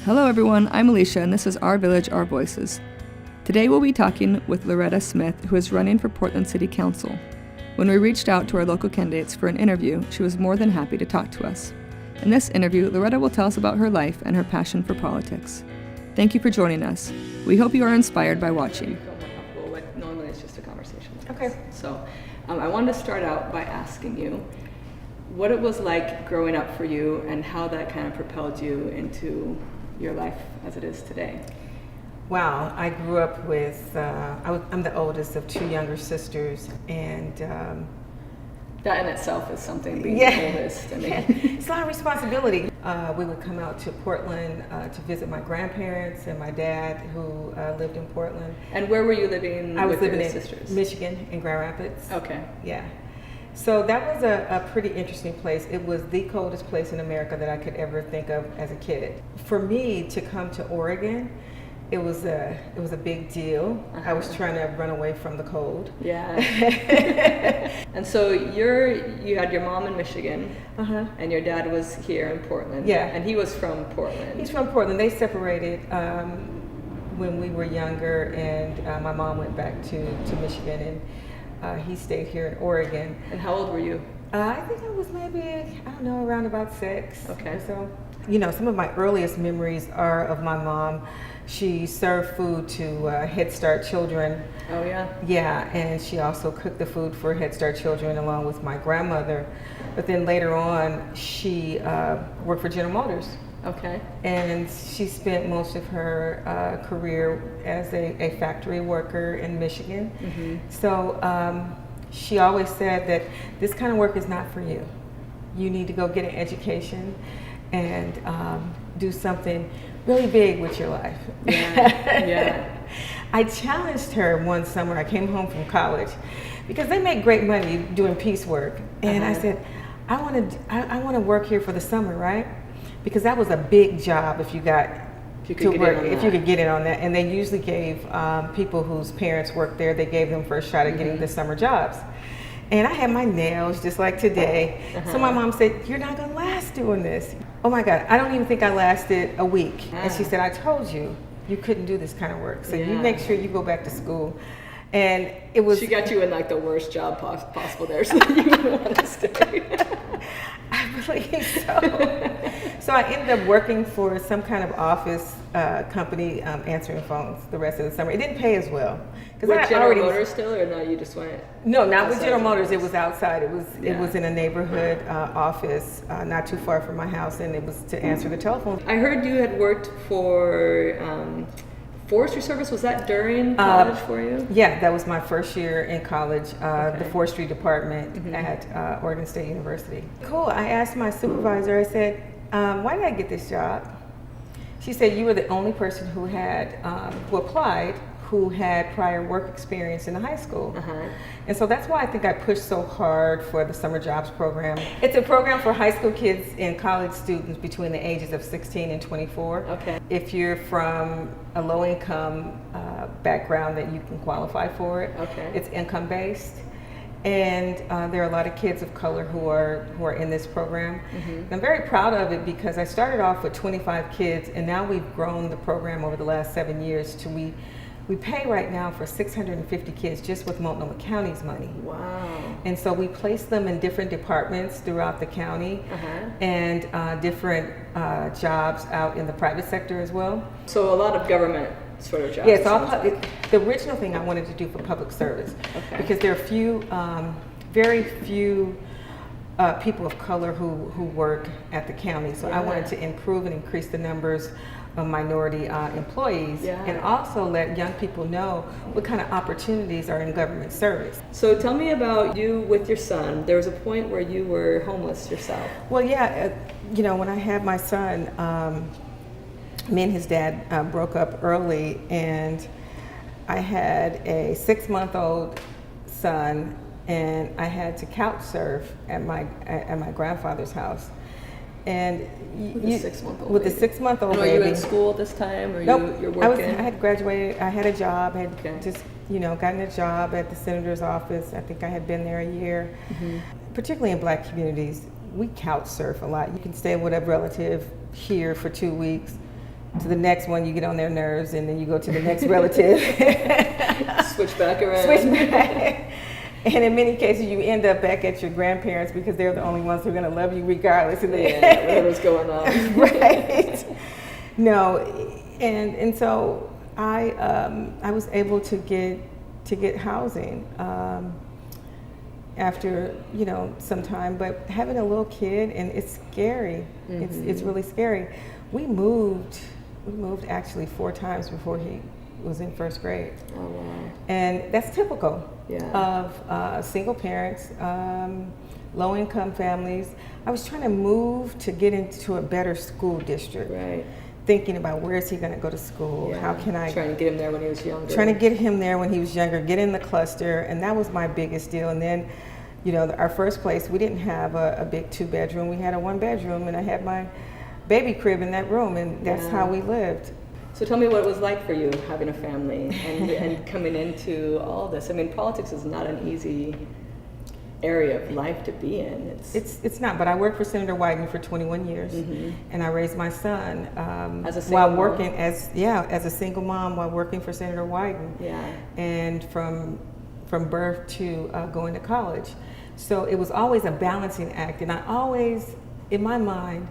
Hello everyone, I'm Alicia and this is Our Village, Our Voices. Today we'll be talking with Loretta Smith, who is running for Portland City Council. When we reached out to our local candidates for an interview, she was more than happy to talk to us. In this interview, Loretta will tell us about her life and her passion for politics. Thank you for joining us. We hope you are inspired by watching. Feel more comfortable with knowing when it's just a conversation. Okay. So I wanted to start out by asking you what it was like growing up for you and how that kind of propelled you into your life as it is today. Wow, I grew up with, I'm the oldest of two younger sisters, and that in itself is something, being yeah. the oldest. I mean. Yeah. It's a lot of responsibility. We would come out to Portland to visit my grandparents and my dad, who lived in Portland. And where were you living? I was living your in sisters? Michigan, in Grand Rapids. Okay. Yeah. So that was a pretty interesting place. It was the coldest place in America that I could ever think of as a kid. For me to come to Oregon, it was a big deal. I was trying to run away from the cold. Yeah. And so you had your mom in Michigan, and your dad was here in Portland. Yeah. And he was from Portland. He's from Portland. They separated when we were younger, and my mom went back to Michigan, and he stayed here in Oregon. And how old were you? I think I was maybe, I don't know, around about 6. Okay. Or so. You know, some of my earliest memories are of my mom. She served food to Head Start children. Oh, yeah? Yeah, and she also cooked the food for Head Start children along with my grandmother. But then later on, she worked for General Motors. Okay. And she spent most of her career as a factory worker in Michigan. Mm-hmm. So she always said that this kind of work is not for you. You need to go get an education and do something really big with your life. Yeah. Yeah. I challenged her one summer. I came home from college because they make great money doing piecework, and I said, I want to work here for the summer, right? Because that was a big job if you could get in on that. And they usually gave people whose parents worked there, they gave them first shot at getting the summer jobs. And I had my nails just like today. So my mom said, you're not gonna last doing this. Oh my God, I don't even think I lasted a week. And she said, I told you, you couldn't do this kind of work. So you make sure you go back to school. And it was— She got you in like the worst job possible there, so you wouldn't want to stay. I believe so. So I ended up working for some kind of office company, answering phones the rest of the summer. It didn't pay as well. With General Motors still, or no, you just went? No, not with General Motors. It was outside. It was in a neighborhood office not too far from my house, and it was to answer the telephone. I heard you had worked for Forestry Service. Was that during college for you? Yeah, that was my first year in college, the forestry department at Oregon State University. Cool. I asked my supervisor, I said, why did I get this job? She said, you were the only person who applied who had prior work experience in the high school. And so that's why I think I pushed so hard for the Summer Jobs Program. It's a program for high school kids and college students between the ages of 16 and 24. Okay. If you're from a low income background, that you can qualify for it. Okay. It's income based. And there are a lot of kids of color who are in this program. I'm very proud of it because I started off with 25 kids, and now we've grown the program over the last 7 years to we pay right now for 650 kids just with Multnomah County's money. Wow. And so we place them in different departments throughout the county and different jobs out in the private sector as well. So a lot of government sort of jobs. Yeah, it's all the original thing I wanted to do for public service, because there are very few people of color who work at the county. So I wanted to improve and increase the numbers of minority employees, and also let young people know what kind of opportunities are in government service. So tell me about you with your son. There was a point where you were homeless yourself. Well, yeah, you know, when I had my son, me and his dad broke up early, and I had a 6-month-old son, and I had to couch surf at my grandfather's house. And with the 6-month-old with the 6-month-old baby. Were you in school at this time, or nope, you're working? I had graduated. I had a job. I had just gotten a job at the senator's office. I think I had been there a year. Particularly in black communities, we couch surf a lot. You can stay with a relative here for 2 weeks. to the next one, you get on their nerves, and then you go to the next relative. Switch back around. Switch back. And in many cases, you end up back at your grandparents because they're the only ones who are going to love you regardless of whatever's going on. Right. No, and so I was able to get housing after some time, but having a little kid, and it's scary. It's really scary. We moved actually 4 times before he was in 1st grade. Oh wow! And that's typical of single parents, low-income families. I was trying to move to get into a better school district. Right. Thinking about where is he going to go to school? How can I trying to get him there when he was younger? Trying to get him there when he was younger, get in the cluster, and that was my biggest deal. And then, our first place, we didn't have a big 2-bedroom. We had a 1-bedroom, and I had my baby crib in that room, and that's how we lived. So tell me what it was like for you having a family and coming into all this. I mean, politics is not an easy area of life to be in. It's not, but I worked for Senator Wyden for 21 years, and I raised my son as a single mom? working as a single mom while working for Senator Wyden. Yeah. And from birth to going to college, so it was always a balancing act, and I always, in my mind,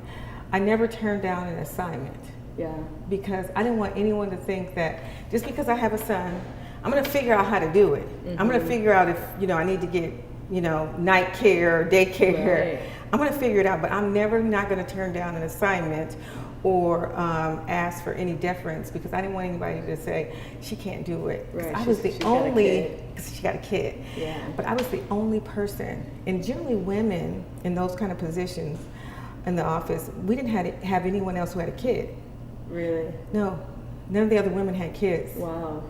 I never turned down an assignment. Yeah. Because I didn't want anyone to think that just because I have a son, I'm going to figure out how to do it. I'm going to figure out if I need to get night care or daycare. Right. I'm going to figure it out, but I'm never not going to turn down an assignment or ask for any deference, because I didn't want anybody to say she can't do it. Right. I was the only, because she got a kid. Yeah. But I was the only person, and generally women in those kind of positions in the office, we didn't have anyone else who had a kid. Really? No, none of the other women had kids. Wow.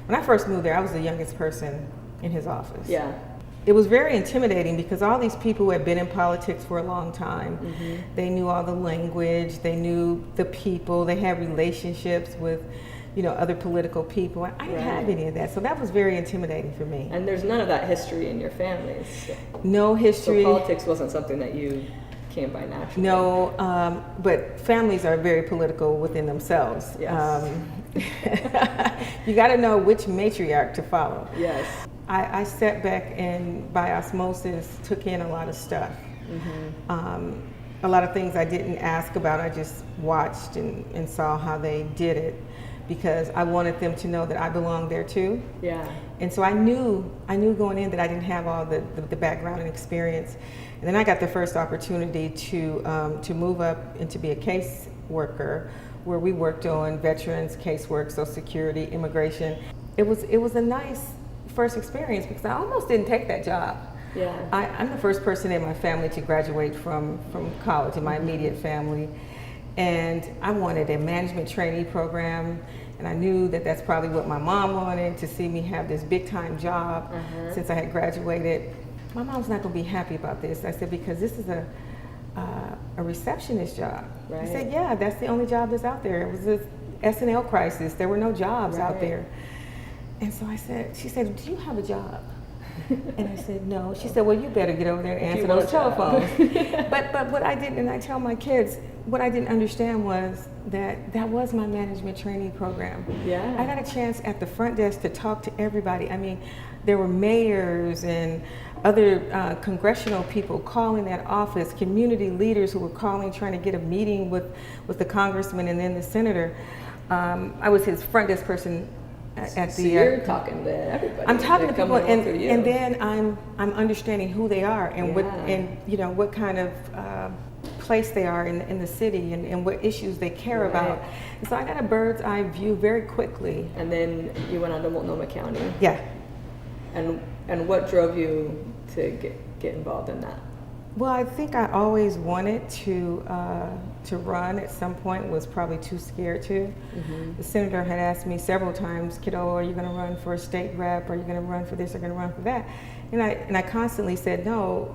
When I first moved there, I was the youngest person in his office. Yeah. It was very intimidating because all these people who had been in politics for a long time, they knew all the language, they knew the people, they had relationships with, other political people. I didn't have any of that, so that was very intimidating for me. And there's none of that history in your families. No history. So politics wasn't something that you came by naturally. No, but families are very political within themselves. Yes. You got to know which matriarch to follow. Yes. I sat back and by osmosis took in a lot of stuff. A lot of things I didn't ask about, I just watched and saw how they did it, because I wanted them to know that I belonged there too. Yeah. And so I knew going in that I didn't have all the background and experience. And then I got the first opportunity to move up and to be a case worker, where we worked on veterans, casework, Social Security, immigration. It was a nice first experience because I almost didn't take that job. Yeah. I'm the first person in my family to graduate from college, in my immediate family. And I wanted a management trainee program, and I knew that that's probably what my mom wanted, to see me have this big time job since I had graduated. My mom's not going to be happy about this. I said, because this is a receptionist job. Right. I said, yeah, that's the only job that's out there. It was this S&L crisis. There were no jobs out there. And so she said, do you have a job? And I said, no. She said, well, you better get over there and answer those telephones. But what I didn't, and I tell my kids, what I didn't understand was that was my management training program. Yeah. I got a chance at the front desk to talk to everybody. I mean, there were mayors and other congressional people calling that office, community leaders who were calling, trying to get a meeting with the congressman and then the senator. I was his front desk person at so the. You're talking to everybody. I'm talking to people, and then then I'm understanding who they are and what kind of place they are in the city and what issues they care about. And so I got a bird's eye view very quickly. And then you went on to Multnomah County. Yeah. And what drove you to get involved in that? Well, I think I always wanted to run at some point, was probably too scared to. The senator had asked me several times, kiddo, are you going to run for a state rep? Are you going to run for this? Are you going to run for that? And I constantly said no,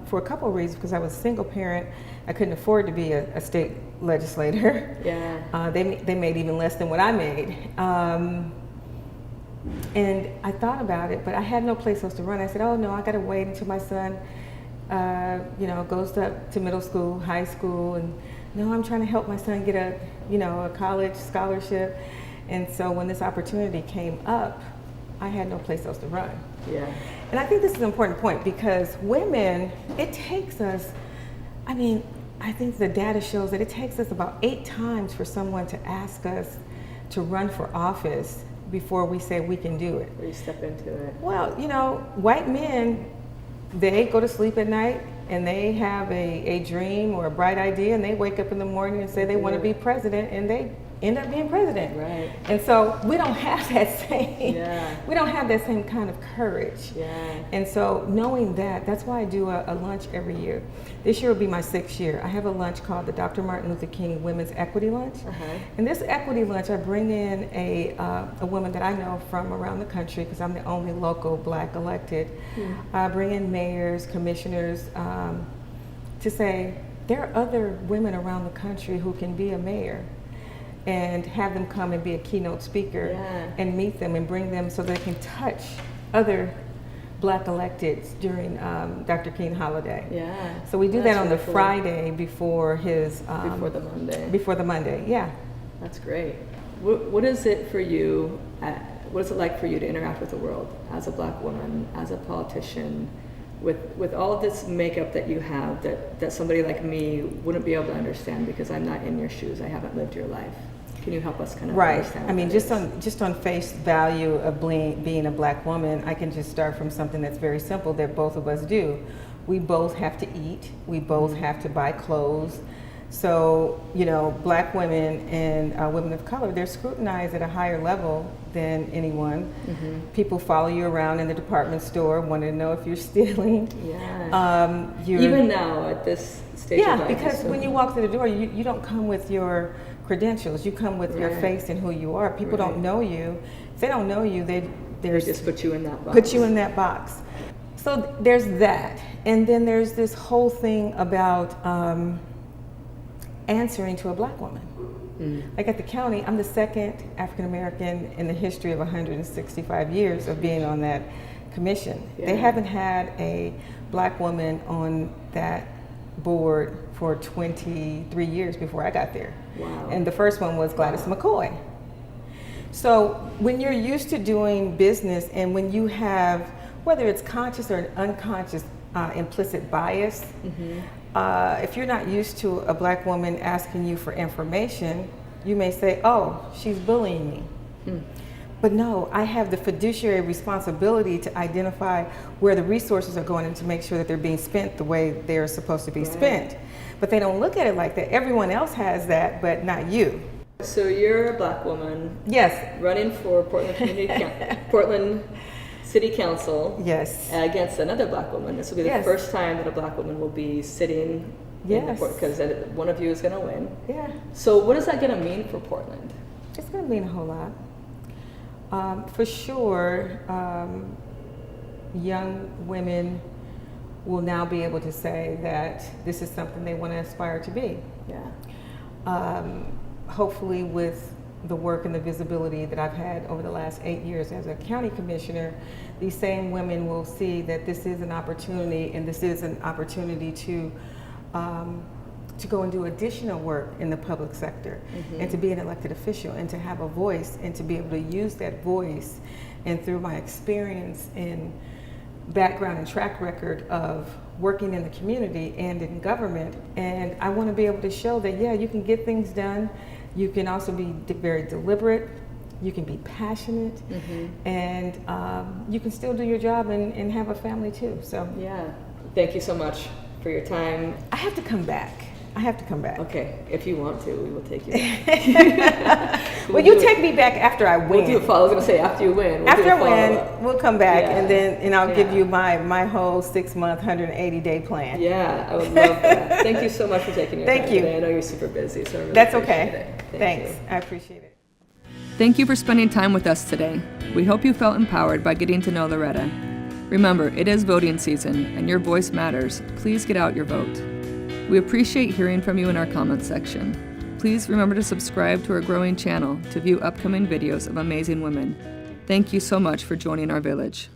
for a couple of reasons, because I was a single parent. I couldn't afford to be a state legislator. Yeah. They made even less than what I made. And I thought about it, but I had no place else to run. I said, oh no, I got to wait until my son goes to middle school, high school, and no, I'm trying to help my son get a college scholarship. And so when this opportunity came up, I had no place else to run. Yeah. And I think this is an important point because women, it takes us, I think the data shows that it takes us about 8 times for someone to ask us to run for office before we say we can do it. Or you step into it. Well, white men, they go to sleep at night and they have a dream or a bright idea and they wake up in the morning and say they want to be president and they end up being president. Right. And so we don't have that same, Yeah. we don't have that same kind of courage. Yeah. And so knowing that, that's why I do a lunch every year. This year will be my 6th year. I have a lunch called the Dr. Martin Luther King Women's Equity Lunch. And this equity lunch, I bring in a woman that I know from around the country because I'm the only local Black elected. I bring in mayors, commissioners, to say there are other women around the country who can be a mayor, and have them come and be a keynote speaker and meet them and bring them so they can touch other Black electeds during Dr. King holiday. Yeah. So we do that on the really cool. Friday before his before the Monday. Before the Monday, yeah. That's great. What is it for you? What is it like for you to interact with the world as a Black woman, as a politician, with all of this makeup that you have that somebody like me wouldn't be able to understand because I'm not in your shoes. I haven't lived your life. Can you help us kind of understand? Right. Just on face value of being a Black woman, I can just start from something that's very simple that both of us do. We both have to eat. We both have to buy clothes. So, Black women and women of color, they're scrutinized at a higher level than anyone. People follow you around in the department store, wanting to know if you're stealing. Yeah. Even now at this stage of life. Yeah, because when you walk through the door, you don't come with your credentials. You come with your face and who you are. People don't know you. If they don't know you, they just put you in that box. Put you in that box. So there's that. And then there's this whole thing about answering to a Black woman. Like at the county, I'm the second African American in the history of 165 years of being on that commission. They haven't had a Black woman on that board for 23 years before I got there. Wow. And the first one was Gladys McCoy. So when you're used to doing business and when you have, whether it's conscious or unconscious implicit bias, if you're not used to a Black woman asking you for information, you may say, oh, she's bullying me. But no, I have the fiduciary responsibility to identify where the resources are going and to make sure that they're being spent the way they're supposed to be spent. But they don't look at it like that. Everyone else has that, but not you. So you're a Black woman. Yes. Running for Portland City Council. Yes. Against another Black woman. This will be the first time that a Black woman will be sitting in the court because one of you is going to win. Yeah. So what is that going to mean for Portland? It's going to mean a whole lot. For sure, young women will now be able to say that this is something they want to aspire to be. Yeah. Hopefully with the work and the visibility that I've had over the last 8 years as a county commissioner, these same women will see that this is an opportunity, and this is an opportunity to go and do additional work in the public sector, and to be an elected official, and to have a voice, and to be able to use that voice, and through my experience and background and track record of working in the community and in government. And I want to be able to show that, yeah, you can get things done. You can also be very deliberate. You can be passionate, and you can still do your job and have a family too. So yeah, thank you so much for your time. I have to come back. Okay, if you want to, we will take you back. Well, you take me back after I win. We'll do a follow. I was going to say after you win. After I win, we'll come back, and I'll give you my whole 6-month, 180-day plan. Yeah, I would love that. Thank you so much for taking your time today. I know you're super busy, so I really That's appreciate okay. it. Thanks. I appreciate it. Thank you for spending time with us today. We hope you felt empowered by getting to know Loretta. Remember, it is voting season, and your voice matters. Please get out your vote. We appreciate hearing from you in our comments section. Please remember to subscribe to our growing channel to view upcoming videos of amazing women. Thank you so much for joining our village.